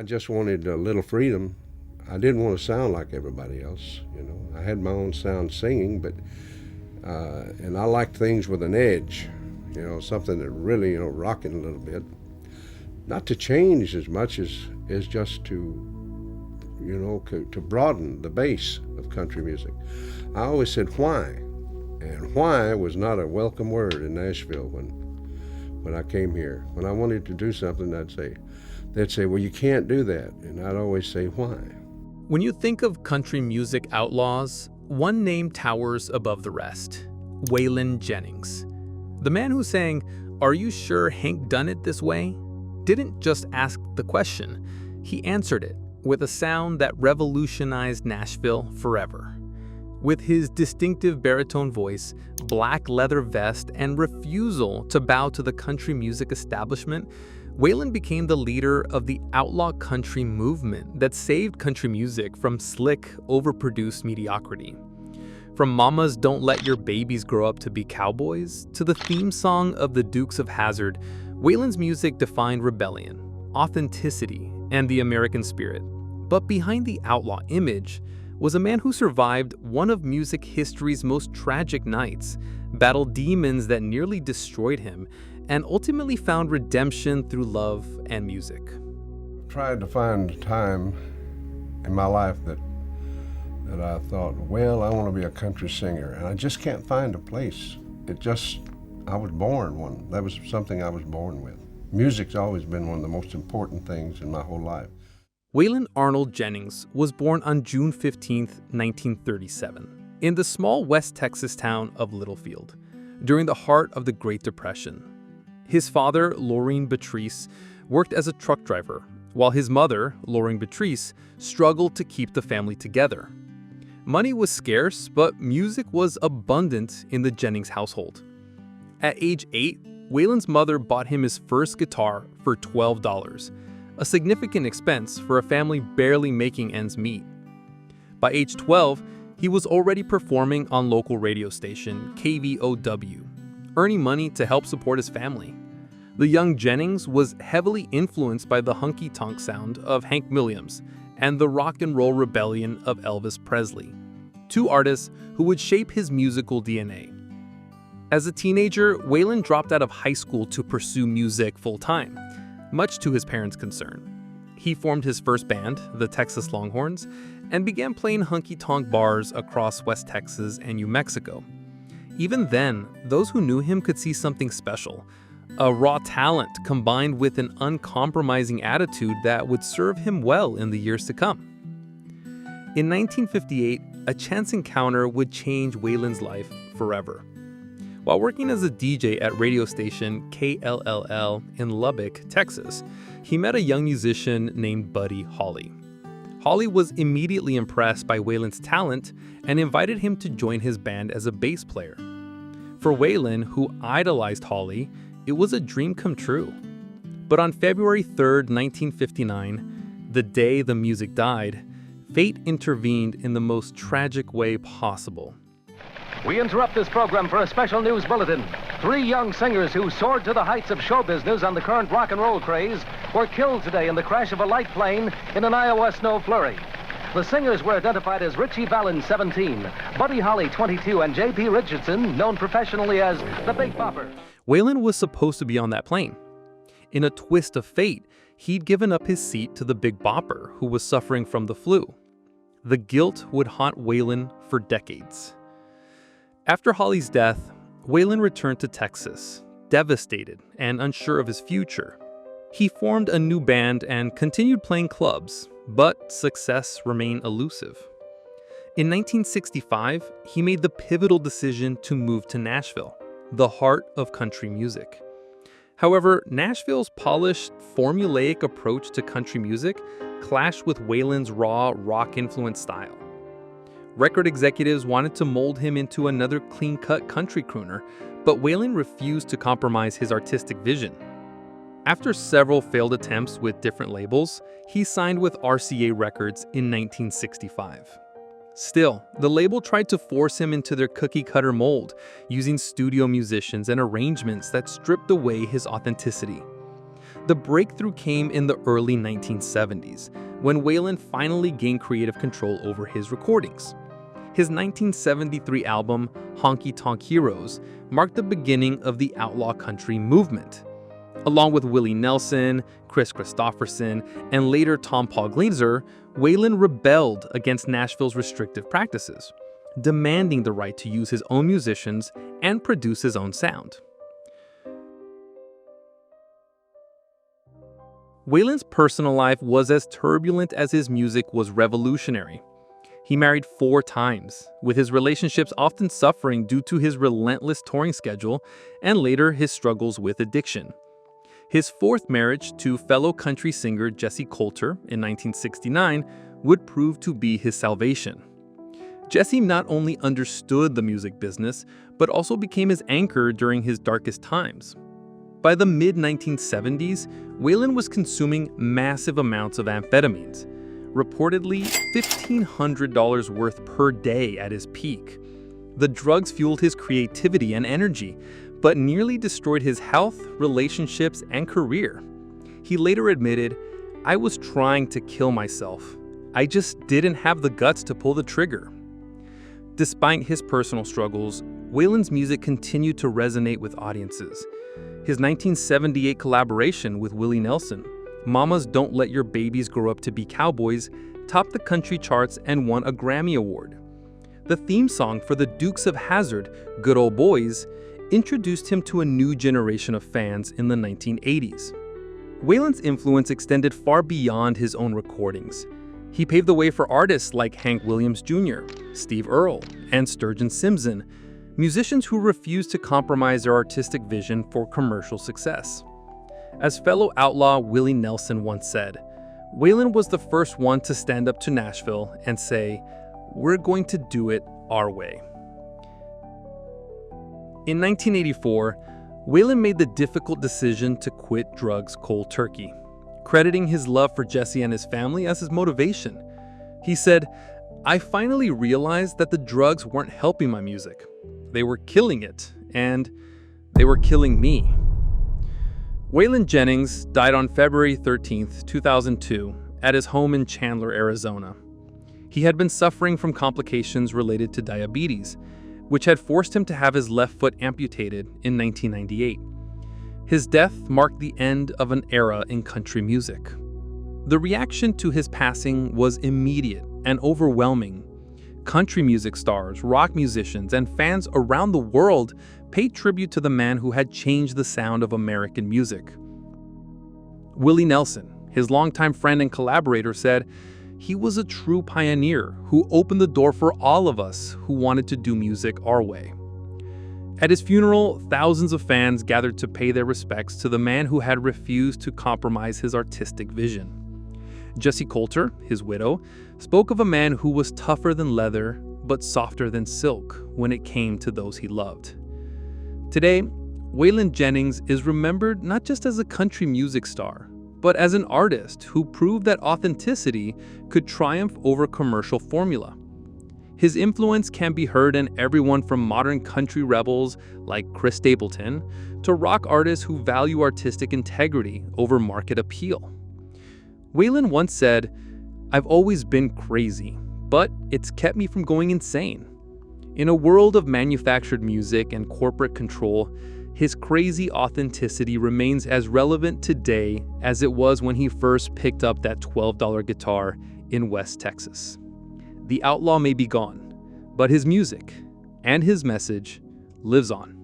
I just wanted a little freedom. I didn't want to sound like everybody else, you know. I had my own sound singing, but and I liked things with an edge, you know, something that really, you know, rocking a little bit. Not to change as much as just to, you know, to broaden the base of country music. I always said why, and why was not a welcome word in Nashville when I came here. When I wanted to do something, they'd say, well, you can't do that, and I'd always say why. When you think of country music outlaws, one name towers above the rest: Waylon Jennings. The man who sang, "Are you sure Hank done it this way?" didn't just ask the question, he answered it with a sound that revolutionized Nashville forever. With his distinctive baritone voice, black leather vest, and refusal to bow to the country music establishment, Waylon became the leader of the outlaw country movement that saved country music from slick, overproduced mediocrity. From Mama's "Don't Let Your Babies Grow Up to Be Cowboys" to the theme song of the Dukes of Hazzard, Waylon's music defined rebellion, authenticity, and the American spirit. But behind the outlaw image was a man who survived one of music history's most tragic nights, battled demons that nearly destroyed him, and ultimately found redemption through love and music. I tried to find a time in my life that I thought, well, I want to be a country singer, and I just can't find a place. I was born one. That was something I was born with. Music's always been one of the most important things in my whole life. Waylon Arnold Jennings was born on June 15, 1937, in the small West Texas town of Littlefield, during the heart of the Great Depression. His father, Laureen Beatrice, worked as a truck driver, while his mother, Laureen Beatrice, struggled to keep the family together. Money was scarce, but music was abundant in the Jennings household. At age 8, Waylon's mother bought him his first guitar for $12, a significant expense for a family barely making ends meet. By age 12, he was already performing on local radio station KVOW, earning money to help support his family. The young Jennings was heavily influenced by the honky-tonk sound of Hank Williams and the rock and roll rebellion of Elvis Presley, two artists who would shape his musical DNA. As a teenager, Waylon dropped out of high school to pursue music full-time, much to his parents' concern. He formed his first band, the Texas Longhorns, and began playing honky-tonk bars across West Texas and New Mexico. Even then, those who knew him could see something special, a raw talent combined with an uncompromising attitude that would serve him well in the years to come. In 1958, a chance encounter would change Waylon's life forever. While working as a DJ at radio station KLLL in Lubbock, Texas, he met a young musician named Buddy Holly. Holly was immediately impressed by Waylon's talent and invited him to join his band as a bass player. For Waylon, who idolized Holly, it was a dream come true. But on February 3, 1959, the day the music died, fate intervened in the most tragic way possible. We interrupt this program for a special news bulletin. 3 young singers who soared to the heights of show business on the current rock and roll craze were killed today in the crash of a light plane in an Iowa snow flurry. The singers were identified as Richie Valens, 17, Buddy Holly, 22, and J.P. Richardson, known professionally as the Big Bopper. Waylon was supposed to be on that plane. In a twist of fate, he'd given up his seat to the Big Bopper, who was suffering from the flu. The guilt would haunt Waylon for decades. After Holly's death, Waylon returned to Texas, devastated and unsure of his future. He formed a new band and continued playing clubs, but success remained elusive. In 1965, he made the pivotal decision to move to Nashville, the heart of country music. However, Nashville's polished, formulaic approach to country music clashed with Waylon's raw, rock-influenced style. Record executives wanted to mold him into another clean-cut country crooner, but Waylon refused to compromise his artistic vision. After several failed attempts with different labels, he signed with RCA Records in 1965. Still, the label tried to force him into their cookie-cutter mold, using studio musicians and arrangements that stripped away his authenticity. The breakthrough came in the early 1970s, when Waylon finally gained creative control over his recordings. His 1973 album, Honky Tonk Heroes, marked the beginning of the outlaw country movement. Along with Willie Nelson, Chris Christopherson, and later Tom Paul Glazer, Waylon rebelled against Nashville's restrictive practices, demanding the right to use his own musicians and produce his own sound. Waylon's personal life was as turbulent as his music was revolutionary. He married 4 times, with his relationships often suffering due to his relentless touring schedule and later his struggles with addiction. His 4th marriage to fellow country singer Jessi Colter in 1969 would prove to be his salvation. Jessi not only understood the music business, but also became his anchor during his darkest times. By the mid-1970s, Waylon was consuming massive amounts of amphetamines, reportedly $1,500 worth per day at his peak. The drugs fueled his creativity and energy, but nearly destroyed his health, relationships, and career. He later admitted, "I was trying to kill myself. I just didn't have the guts to pull the trigger." Despite his personal struggles, Waylon's music continued to resonate with audiences. His 1978 collaboration with Willie Nelson, Mamas Don't Let Your Babies Grow Up to Be Cowboys, topped the country charts and won a Grammy Award. The theme song for the Dukes of Hazzard, Good Old Boys, introduced him to a new generation of fans in the 1980s. Waylon's influence extended far beyond his own recordings. He paved the way for artists like Hank Williams Jr., Steve Earle, and Sturgeon Simpson, musicians who refused to compromise their artistic vision for commercial success. As fellow outlaw Willie Nelson once said, Waylon was the first one to stand up to Nashville and say, "We're going to do it our way." In 1984, Waylon made the difficult decision to quit drugs cold turkey, crediting his love for Jessi and his family as his motivation. He said, "I finally realized that the drugs weren't helping my music. They were killing it, and they were killing me." Waylon Jennings died on February 13, 2002, at his home in Chandler, Arizona. He had been suffering from complications related to diabetes, which had forced him to have his left foot amputated in 1998. His death marked the end of an era in country music. The reaction to his passing was immediate and overwhelming. Country music stars, rock musicians, and fans around the world paid tribute to the man who had changed the sound of American music. Willie Nelson, his longtime friend and collaborator, said, "He was a true pioneer who opened the door for all of us who wanted to do music our way." At his funeral, thousands of fans gathered to pay their respects to the man who had refused to compromise his artistic vision. Jessi Colter, his widow, spoke of a man who was tougher than leather but softer than silk when it came to those he loved. Today, Waylon Jennings is remembered not just as a country music star, but as an artist who proved that authenticity could triumph over commercial formula. His influence can be heard in everyone from modern country rebels like Chris Stapleton to rock artists who value artistic integrity over market appeal. Waylon once said, "I've always been crazy, but it's kept me from going insane." In a world of manufactured music and corporate control, his crazy authenticity remains as relevant today as it was when he first picked up that $12 guitar in West Texas. The outlaw may be gone, but his music and his message lives on.